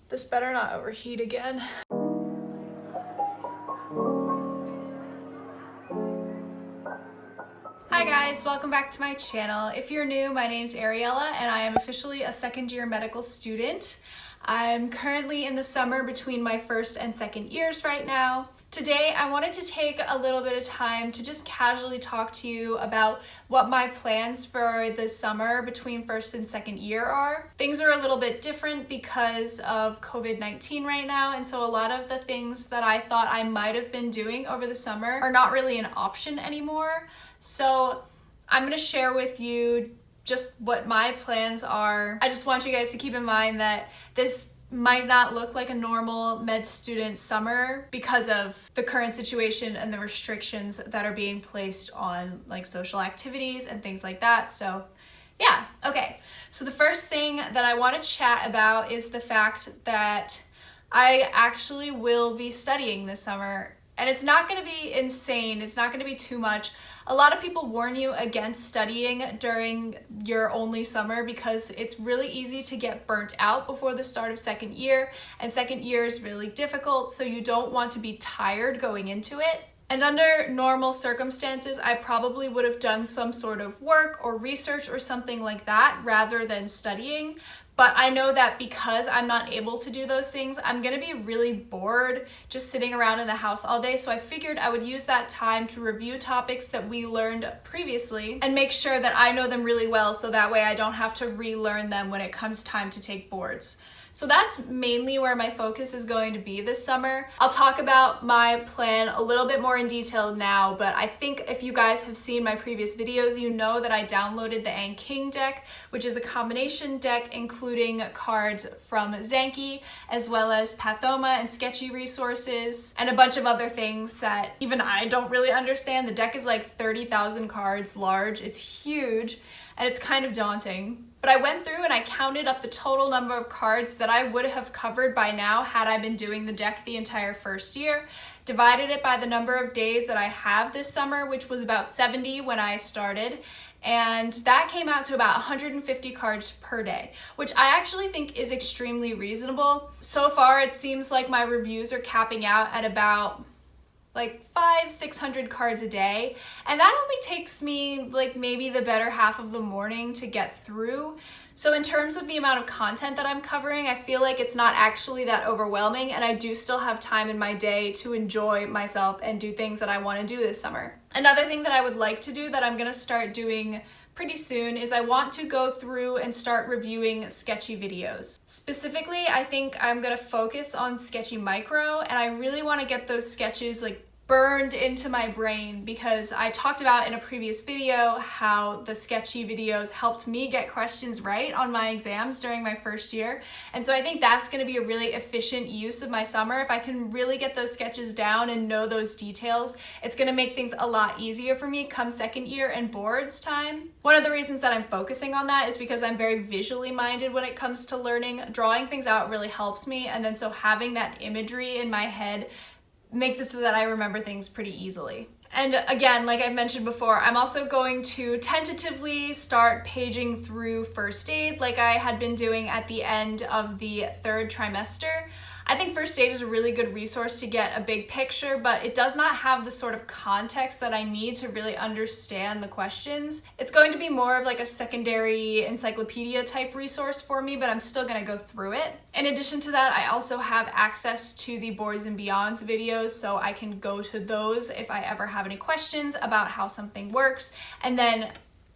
This better not overheat again. Hi guys, welcome back to my channel. If you're new, my name's Ariella and I am officially a second-year medical student. I'm currently in the summer between my first and second years right now. Today, I wanted to take a little bit of time to just casually talk to you about what my plans for the summer between first and second year are. Things are a little bit different because of COVID-19 right now, and so a lot of the things that I thought I might have been doing over the summer are not really an option anymore. So I'm gonna share with you just what my plans are. I just want you guys to keep in mind that this might not look like a normal med student summer because of the current situation and the restrictions that are being placed on like social activities and things like that. So yeah, okay. So the first thing that I want to chat about is the fact that I actually will be studying this summer. And it's not going to be insane. It's not going to be too much. A lot of people warn you against studying during your only summer because it's really easy to get burnt out before the start of second year. And second year is really difficult, so you don't want to be tired going into it. And under normal circumstances, I probably would have done some sort of work or research or something like that rather than studying. But I know that because I'm not able to do those things, I'm gonna be really bored just sitting around in the house all day. So I figured I would use that time to review topics that we learned previously and make sure that I know them really well so that way I don't have to relearn them when it comes time to take boards. So that's mainly where my focus is going to be this summer. I'll talk about my plan a little bit more in detail now, but I think if you guys have seen my previous videos, you know that I downloaded the Ang King deck, which is a combination deck including cards from Zanki, as well as Pathoma and sketchy resources, and a bunch of other things that even I don't really understand. The deck is like 30,000 cards large. It's huge, and it's kind of daunting. But I went through and I counted up the total number of cards that I would have covered by now had I been doing the deck the entire first year, divided it by the number of days that I have this summer, which was about 70 when I started, and that came out to about 150 cards per day, which I actually think is extremely reasonable. So far, it seems like my reviews are capping out at about like 500-600 cards a day, and that only takes me like maybe the better half of the morning to get through. So in terms of the amount of content that I'm covering, I feel like it's not actually that overwhelming, and I do still have time in my day to enjoy myself and do things that I want to do this summer. Another thing that I would like to do that I'm going to start doing pretty soon is I want to go through and start reviewing sketchy videos. Specifically, I think I'm gonna focus on sketchy micro, and I really want to get those sketches like burned into my brain because I talked about in a previous video how the sketchy videos helped me get questions right on my exams during my first year. And so I think that's going to be a really efficient use of my summer. If I can really get those sketches down and know those details, it's going to make things a lot easier for me come second year and boards time. One of the reasons that I'm focusing on that is because I'm very visually minded when it comes to learning. Drawing things out really helps me, and then so having that imagery in my head makes it so that I remember things pretty easily. And again, like I've mentioned before, I'm also going to tentatively start paging through first aid like I had been doing at the end of the third trimester. I think first aid is a really good resource to get a big picture, but it does not have the sort of context that I need to really understand the questions. It's going to be more of like a secondary encyclopedia type resource for me, but I'm still gonna go through it. In addition to that, I also have access to the Boards and Beyonds videos, so I can go to those if I ever have any questions about how something works. And then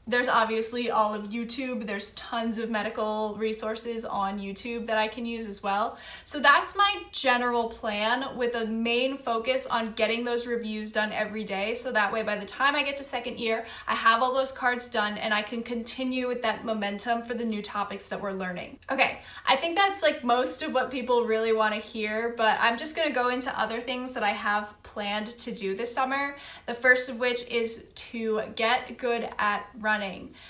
there's obviously all of YouTube. There's tons of medical resources on YouTube that I can use as well. So that's my general plan, with a main focus on getting those reviews done every day. So that way, by the time I get to second year, I have all those cards done and I can continue with that momentum for the new topics that we're learning. Okay, I think that's like most of what people really want to hear, but I'm just gonna go into other things that I have planned to do this summer. The first of which is to get good at running.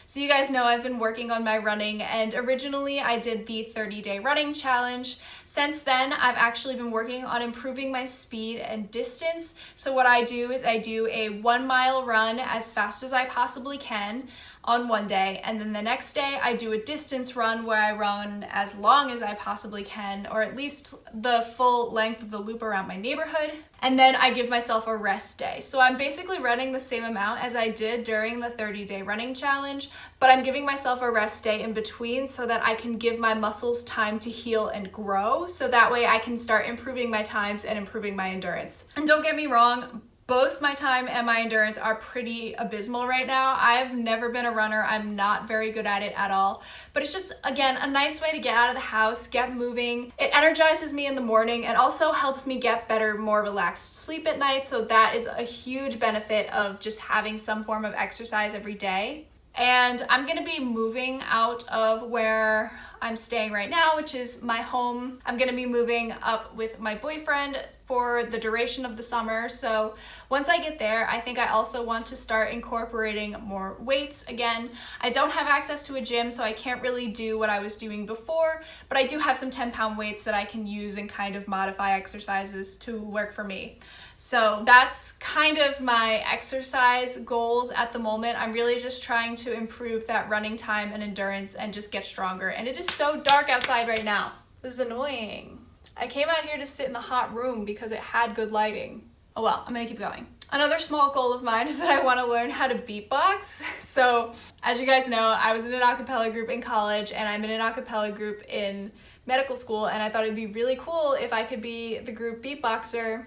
So you guys know I've been working on my running, and originally I did the 30-day running challenge. Since then, I've actually been working on improving my speed and distance. So what I do is I do a 1 mile run as fast as I possibly can. on one day, and then the next day I do a distance run where I run as long as I possibly can, or at least the full length of the loop around my neighborhood, and then I give myself a rest day. So I'm basically running the same amount as I did during the 30-day running challenge, but I'm giving myself a rest day in between so that I can give my muscles time to heal and grow, so that way I can start improving my times and improving my endurance. And don't get me wrong, both my time and my endurance are pretty abysmal right now. I've never been a runner. I'm not very good at it at all. But it's just, again, a nice way to get out of the house, get moving. It energizes me in the morning and also helps me get better, more relaxed sleep at night. So that is a huge benefit of just having some form of exercise every day. And I'm gonna be moving out of where I'm staying right now, which is my home. I'm gonna be moving up with my boyfriend for the duration of the summer. So once I get there, I think I also want to start incorporating more weights again. I don't have access to a gym, so I can't really do what I was doing before, but I do have some 10-pound weights that I can use and kind of modify exercises to work for me. So that's kind of my exercise goals at the moment. I'm really just trying to improve that running time and endurance and just get stronger. And it is so dark outside right now. This is annoying. I came out here to sit in the hot room because it had good lighting. Oh well, I'm gonna keep going. Another small goal of mine is that I want to learn how to beatbox. So as you guys know, I was in an a cappella group in college and I'm in an a cappella group in medical school, and I thought it'd be really cool if I could be the group beatboxer.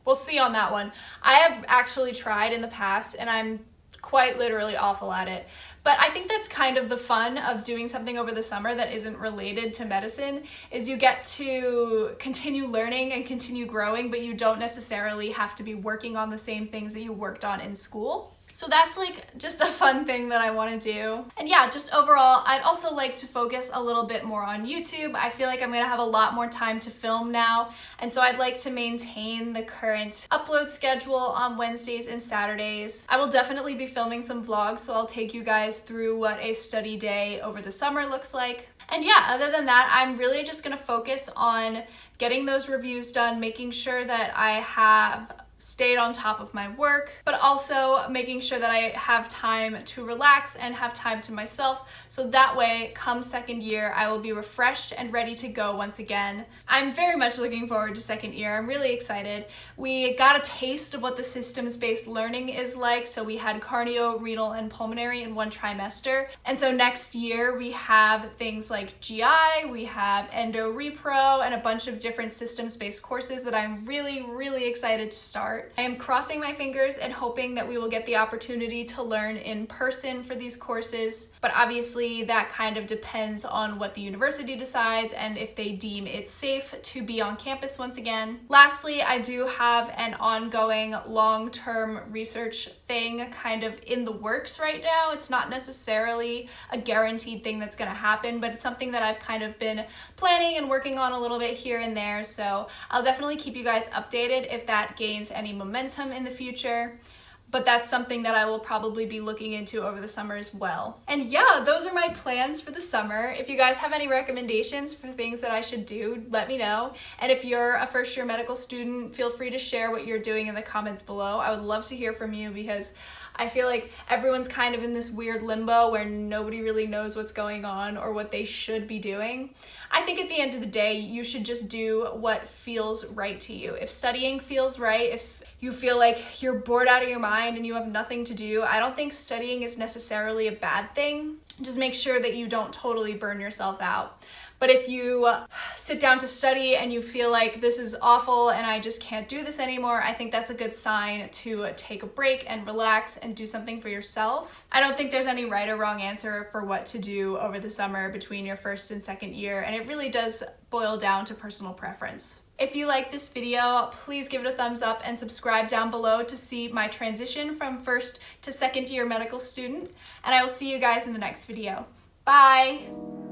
We'll see on that one. I have actually tried in the past and I'm quite literally awful at it. But I think that's kind of the fun of doing something over the summer that isn't related to medicine, is you get to continue learning and continue growing, but you don't necessarily have to be working on the same things that you worked on in school. So that's like just a fun thing that I want to do. And yeah, just overall, I'd also like to focus a little bit more on YouTube. I feel like I'm going to have a lot more time to film now. And so I'd like to maintain the current upload schedule on Wednesdays and Saturdays. I will definitely be filming some vlogs, so I'll take you guys through what a study day over the summer looks like. And yeah, other than that, I'm really just going to focus on getting those reviews done, making sure that I have stayed on top of my work, but also making sure that I have time to relax and have time to myself, so that way come second year I will be refreshed and ready to go once again. I'm very much looking forward to second year. I'm really excited. We got a taste of what the systems-based learning is like, so we had cardio, renal, and pulmonary in one trimester, and so next year we have things like GI, we have endo repro, and a bunch of different systems-based courses that I'm really excited to start. I am crossing my fingers and hoping that we will get the opportunity to learn in person for these courses, but obviously that kind of depends on what the university decides and if they deem it safe to be on campus once again. Lastly, I do have an ongoing long-term research thing kind of in the works right now. It's not necessarily a guaranteed thing that's going to happen, but it's something that I've kind of been planning and working on a little bit here and there, so I'll definitely keep you guys updated if that gains any momentum in the future. But that's something that I will probably be looking into over the summer as well. And yeah, those are my plans for the summer. If you guys have any recommendations for things that I should do, let me know. And if you're a first-year medical student, feel free to share what you're doing in the comments below. I would love to hear from you because I feel like everyone's kind of in this weird limbo where nobody really knows what's going on or what they should be doing. I think at the end of the day, you should just do what feels right to you. If studying feels right, if you feel like you're bored out of your mind and you have nothing to do, I don't think studying is necessarily a bad thing. Just make sure that you don't totally burn yourself out. But if you sit down to study and you feel like this is awful and I just can't do this anymore, I think that's a good sign to take a break and relax and do something for yourself. I don't think there's any right or wrong answer for what to do over the summer between your first and second year, and it really does boil down to personal preference. If you like this video, please give it a thumbs up and subscribe down below to see my transition from first to second year medical student, and I will see you guys in the next video. Bye!